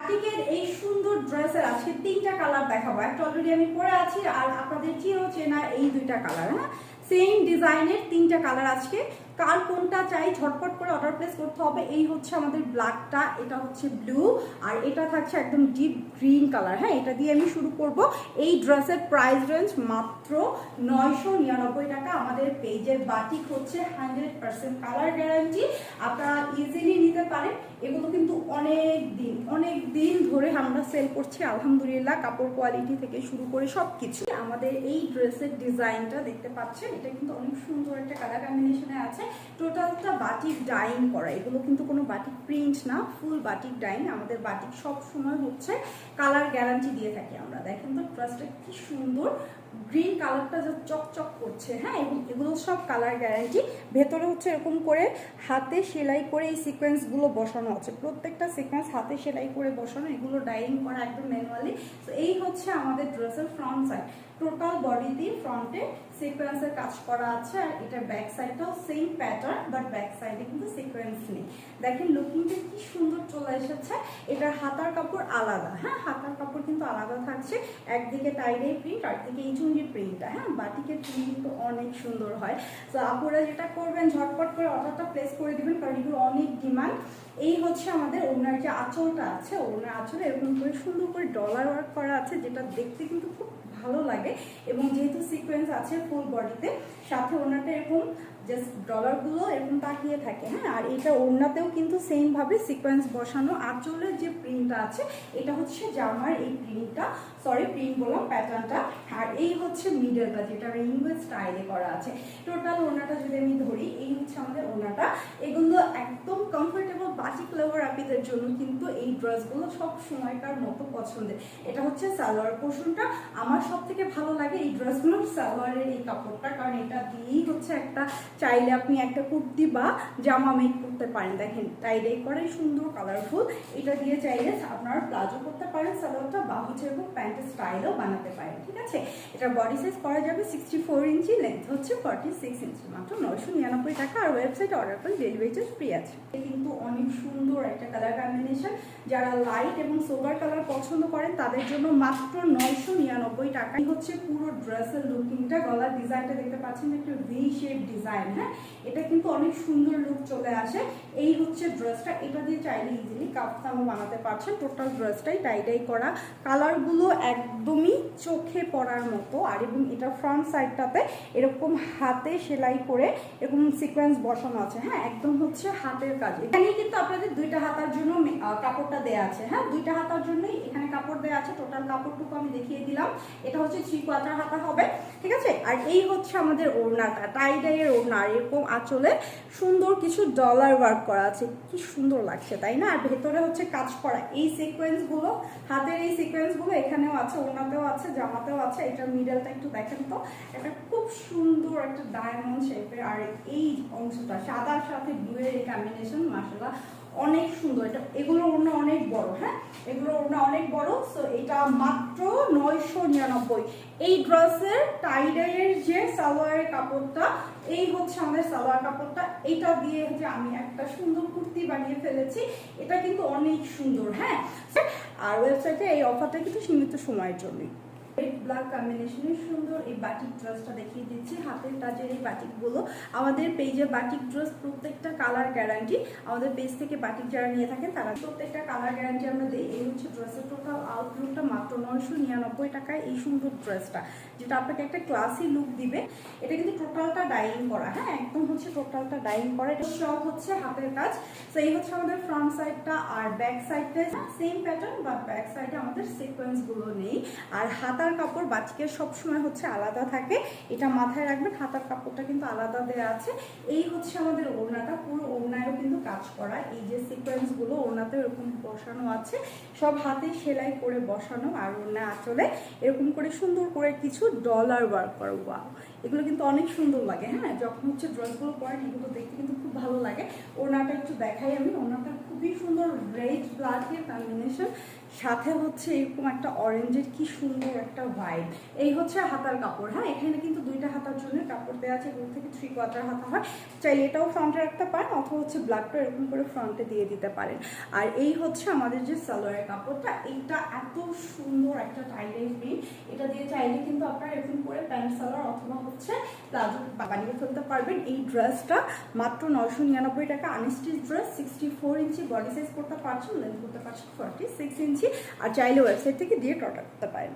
বাটিকের এই সুন্দর ড্রেসের আজকে তিনটা কালার দেখাবো। একটা অলরেডি আমি পরে আছি আর আপনাদের চেনা এই দুইটা কালার, হ্যাঁ সেম ডিজাইনের তিনটা কালার। আজকে কার কোনটা চাই ঝটপট করে অর্ডার প্লেস করতে হবে। এই হচ্ছে আমাদের ব্ল্যাকটা, এটা হচ্ছে ব্লু, আর এটা থাকছে একদম ডিপ গ্রিন কালার। হ্যাঁ, এটা দিয়ে আমি শুরু করব। এই ড্রেসের প্রাইস রেঞ্জ মাত্র 999 টাকা। আমাদের পেজের বাটিক হচ্ছে 100% কালার গ্যারান্টি, আপনারা ইজিলি নিতে পারেন। এগুলো কিন্তু অনেক দিন ধরে আমরা সেল করছি আলহামদুলিল্লাহ, কাপড় কোয়ালিটি থেকে শুরু করে সবকিছু। আমাদের এই ড্রেসের ডিজাইনটা দেখতে পাচ্ছেন, এটা কিন্তু অনেক সুন্দর একটা কালার কম্বিনেশনে আছে। টোটালটা বাটিক ডাইং করা, এগুলো কিন্তু কোনো বাটিক প্রিন্ট না, ফুল বাটিক ডাইং। আমাদের বাটিক সব সময় হচ্ছে কালার গ্যারান্টি দিয়ে থাকি আমরা। দেখেন তো ড্রেসটা কি সুন্দর, গ্রিন কালারটা যা চকচক করছে। হ্যাঁ, এবং এগুলো সব কালার গ্যারান্টি। ভেতরে হচ্ছে এরকম করে হাতে সেলাই করে এই সিকোয়েন্সগুলো বসানো আছে, প্রত্যেকটা সিকোয়েন্স হাতে সেলাই করে বসানো, এগুলো ডাইং করা একদম ম্যানুয়ালি। তো এই হচ্ছে আমাদের ড্রেসের ফ্রন্ট সাইড, টোটাল বডিতে ফ্রন্টে সিকোয়েন্সের কাজ করা আছে। আর এটা ব্যাক সাইডটাও সেম প্যাটার্ন, বাট ব্যাক সাইডে কিন্তু সিকোয়েন্স নেই। দেখেন লুকিংটা কি সুন্দর চলে এসেছে। এটার হাতার কাপড় আলাদা, হ্যাঁ হাতার কাপড় কিন্তু আলাদা থাকছে। একদিকে টাইডাই প্রিন্ট, আরেকদিকে এই চুনরি প্রিন্টটা। হ্যাঁ, বাটিকের প্রিন্ট কিন্তু অনেক সুন্দর হয়। তো আপুরা যেটা করবেন, ঝটপট করে অর্ডারটা প্লেস করে দিবেন, কারণ এগুলো অনেক ডিমান্ড। এই হচ্ছে আমাদের ওনার যে আঁচলটা আছে, ওনার আঁচলে এরকম করে সুন্দর করে ডলার ওয়ার্ক করা আছে, যেটা দেখতে কিন্তু খুব ভালো লাগে। এবং যেহেতু সিকোয়েন্স আছে ফুল বডিতে, সাথে ওনাটা এরকম জাস্ট ডলারগুলো এরকম তাকিয়ে থাকে। হ্যাঁ, আর এটা ওড়নাতেও কিন্তু সেম ভাবে সিকোয়েন্স বসানো। আঁচলের যে প্রিন্টটা আছে, এটা হচ্ছে জামার এই প্রিন্টটা, প্রিন্ট বললাম, প্যাটার্নটা। আর এই হচ্ছে মিডলটা, যেটা রেইনবো স্টাইলে করা আছে। টোটাল ওড়নাটা যদি আমি ধরি, এই হচ্ছে আমাদের ওড়নাটা। এগুলো একদম কমফোর্টেবল বাটিক লাভার আপিদের জন্য কিন্তু এই ড্রেসগুলো সব সময়কার মতো পছন্দের। এটা হচ্ছে সালোয়ার পোর্শনটা। আমার সব থেকে ভালো লাগে এই ড্রেসগুলোর সালোয়ারের এই কাপড়টা, কারণ এটা দিয়েই হচ্ছে একটা চাইলে আপনি একটা কুর্তি বা জামা মেক করতে পারেন। দেখেন টাইডাই করাই সুন্দর কালারফুল। এটা দিয়ে চাইলে আপনারা প্লাজো করতে পারেন সালোয়ারটা, বা হচ্ছে এবং প্যান্টের স্টাইলও বানাতে পারেন। ঠিক আছে, এটা বডি সাইজ করা যাবে 64 ইঞ্চি, লেন্থ হচ্ছে 46 ইঞ্চি, মাত্র 999 টাকা। আর ওয়েবসাইটে অর্ডার করলে ডেলিভারি চার্জ ফ্রি আছে। কিন্তু অনেক সুন্দর একটা কালার কম্বিনেশন। যারা লাইট এবং সোবার কালার পছন্দ করেন তাদের জন্য মাত্র 999 টাকা। এই হচ্ছে পুরো ড্রেসের লুকিংটা। গলার ডিজাইনটা দেখতে পাচ্ছেন, একটা ভি শেপ ডিজাইন। হ্যাঁ, এটা কিন্তু অনেক সুন্দর লুক চলে আসে। এই হচ্ছে ড্রেসটা, এটা দিয়ে চাইলে ইজিলি কাফতানও বানাতে পারছেন। টোটাল ড্রেসটাই টাইডাই করা, কালারগুলো একদমই চোখে পড়ার মতো। আর এবং এটা ফ্রন্ট সাইডটাতে এরকম হাতে সেলাই করে এরকম সিকোয়েন্স বসানো আছে। হ্যাঁ, একদম হচ্ছে হাতের কাজ। এখানে কিন্তু আপনাদের দুইটা হাতার জন্য কাপড়টা দেয়া আছে। হ্যাঁ, দুইটা হাতার জন্যই এখানে কাপড় দেয়া আছে। টোটাল কাপড়টুকু আমি দেখিয়ে দিলাম। এটা হচ্ছে 3/4 হাতা হবে। ঠিক আছে, আর এই হচ্ছে আমাদের ওড়নাটা, টাইডাইয়ের ওড়না। আর এরকম আঁচলে সুন্দর কিছু ডলার ওয়ার্ক করা আছে, কি সুন্দর লাগছে তাই না। আর ভেতরে হচ্ছে কাজ করা এই সিকোয়েন্সগুলো, হাতের এই সিকোয়েন্সগুলো এখানেও আছে, ওড়নাতেও আছে, জামাতেও আছে। এটার মিডলটা একটু দেখেন তো, এটা খুব সুন্দর একটা ডায়মন্ড শেপের। আর এই অংশটা সাদার সাথে ব্লু এর এই কম্বিনেশন, মাশাআল্লাহ অনেক সুন্দর। এটা এগুলোর ওড়না অনেক বড়। হ্যাঁ, এগুলোর ওড়না অনেক বড়। সো এটা মাত্র 999। এই ড্রেসের টাইডাইয়ের যে সালোয়ারের কাপড়টা, এই হচ্ছে আমাদের সালোয়ার কাপড়টা। এটা দিয়ে যে আমি একটা সুন্দর কুর্তি বানিয়ে ফেলেছি, এটা কিন্তু অনেক সুন্দর। হ্যাঁ, আর ওয়েবসাইটে এই অফারটা কিন্তু সীমিত সময়ের জন্যই। রেড ব্ল্যাক কম্বিনেশনের সুন্দর এই বাটিক ড্রেসটা দেখিয়ে দিচ্ছি। হাতের কাজের এই বাটিকগুলো, আমাদের পেজে বাটিক ড্রেস প্রত্যেকটা কালার গ্যারান্টি। আমাদের পেজ থেকে বাটিক যারা নিয়ে থাকেন তারা প্রত্যেকটা কালার গ্যারান্টি আমরা দিই। এই হচ্ছে ড্রেসের টোটাল আউটলুকটা, মাত্র 999 টাকায় এই সুন্দর ড্রেসটা, যেটা আপনাকে একটা ক্লাসি লুক দিবে। এটা কিন্তু টোটালটা ডাইং করা। হ্যাঁ, একদম হচ্ছে টোটালটা ডাইং করা। এটা সব হচ্ছে হাতের কাজ। তো এই হচ্ছে আমাদের ফ্রন্ট সাইডটা। আর ব্যাক সাইডটা সেম প্যাটার্ন, বাট ব্যাক সাইডে আমাদের সিকোয়েন্স গুলো নেই। আর হাতার কাপড় বাটিকের সবসময় হচ্ছে আলাদা থাকে, এটা মাথায় রাখবেন। হাতার কাপড়টা কিন্তু আলাদা দেওয়া আছে। এই হচ্ছে আমাদের ওড়নাটা, পুরো ওড়নায়ও কিন্তু কাজ করা। এই যে সিকোয়েন্স গুলো ওড়নাতে এরকম বসানো আছে, সব হাতে সেলাই করে বসানো। আর ওড়না আঁচলে এরকম করে সুন্দর করে কিছু ডলার ওয়ার্ক করা। ওয়াও, এগুলো কিন্তু অনেক সুন্দর লাগে। হ্যাঁ, যখন হচ্ছে ড্রেসগুলো পরেন এগুলো দেখতে কিন্তু খুব ভালো লাগে। ওড়নাটা একটু দেখাই আমি। ওড়নাটা খুব খুবই সুন্দর রেড ব্ল্যাকের কম্বিনেশন, সাথে হচ্ছে এরকম একটা অরেঞ্জের কি সুন্দর একটা ভাইব। এই হচ্ছে হাতার কাপড়। হ্যাঁ, এখানে কিন্তু দুইটা হাতার জন্য কাপড় দেওয়া আছে, এগুলো থেকে 3/4 হাতা হয়, চাইলে এটাও ফ্রন্টে রাখতে পারেন অথবা হচ্ছে ব্ল্যাকটা এরকম করে ফ্রন্টে দিয়ে দিতে পারেন। আর এই হচ্ছে আমাদের যে সালোয়ারের কাপড়টা, এইটা এত সুন্দর একটা টাইলের প্রিন্ট, এটা দিয়ে চাইলে কিন্তু আপনারা এরকম করে প্যান্ট সালোয়ার অথবা হচ্ছে প্লাজো বানিয়ে ফেলতে পারবেন। এই ড্রেসটা মাত্র 999 টাকা, আনস্টিচ ড্রেস, 64 ইঞ্চি বডি সাইজ করতে পারছেন, লেন্থ করতে পারছেন 46 ইঞ্চি, আর চাইলে ওয়েবসাইট থেকে দিয়ে অর্ডার করতে পারেন।